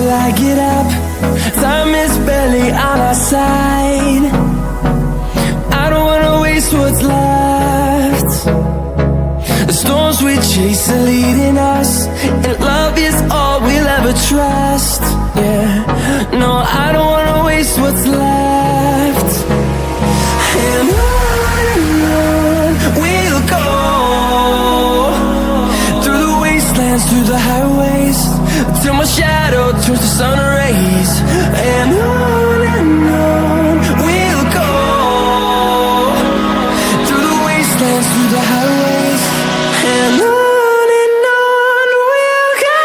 till I get up. Time is barely on our side. I don't wanna waste what's left. The storms we chase are leading us, and love is all we'll ever trust. Yeah, no, I don't wanna waste what's left. And on we'll go, through the wastelands, through the highways, till my shadow turns to sun rays. And on we'll go, through the wastelands, through the highways, and on we'll go.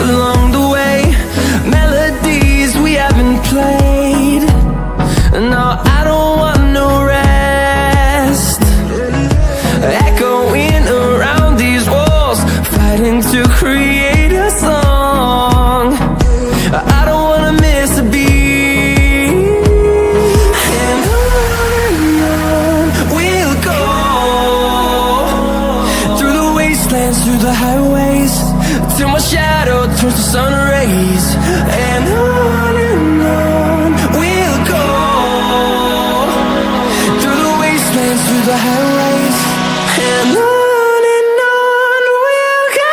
Along the way, melodies we haven't played. No, I don't want no rest. Echoing around these walls, fighting to create a song. I don't wanna miss a beat. And on we'll go, through the wastelands, through the highways, till my shadow turns to sun rays. And on we'll go, through the wastelands, through the highways, and on we'll go.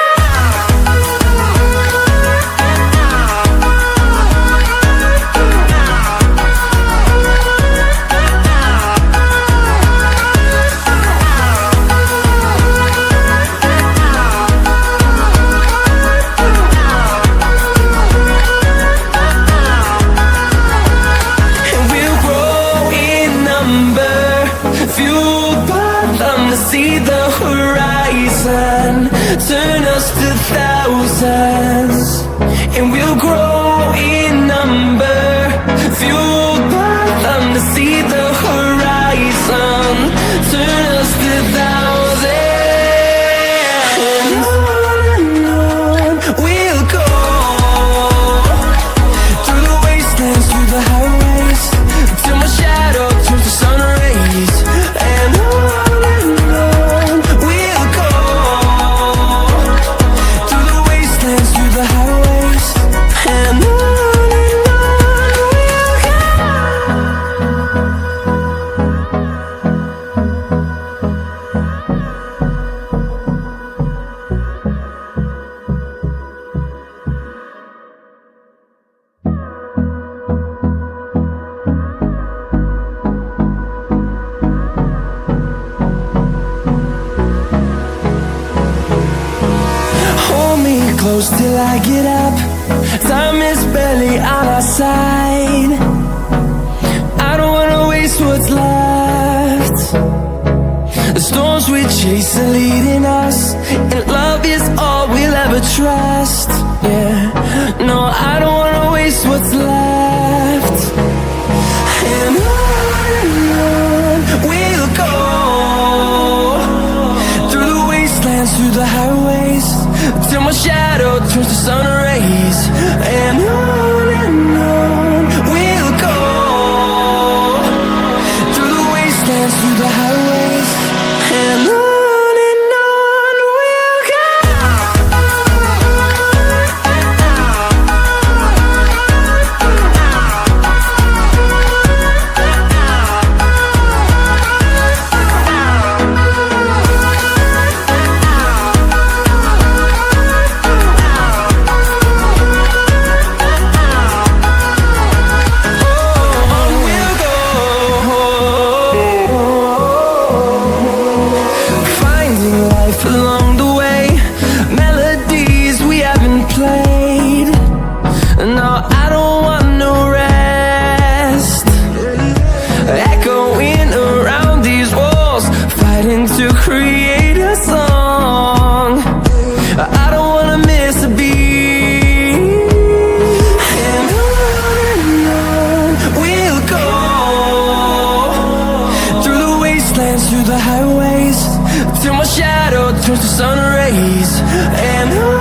See the horizon, turn us to thousands, and we'll grow in number, fueled by them to see the horizon, turn us to thousands. And on we'll go, through the wastelands, through the highways, till my shadow turns to sun rays. And on close till I get up. Time is barely on our side. I don't wanna waste what's left. The storms we chase are leading us, and love is all we'll ever trust. Yeah, no, I don't wanna waste what's left. And on we'll go, through the wastelands, through the highways, till my shadow turns to sun rays. And on we'll go, through the wastelands, through the highways, and on we'll go. dance through the highways till my shadow turns to sun rays. And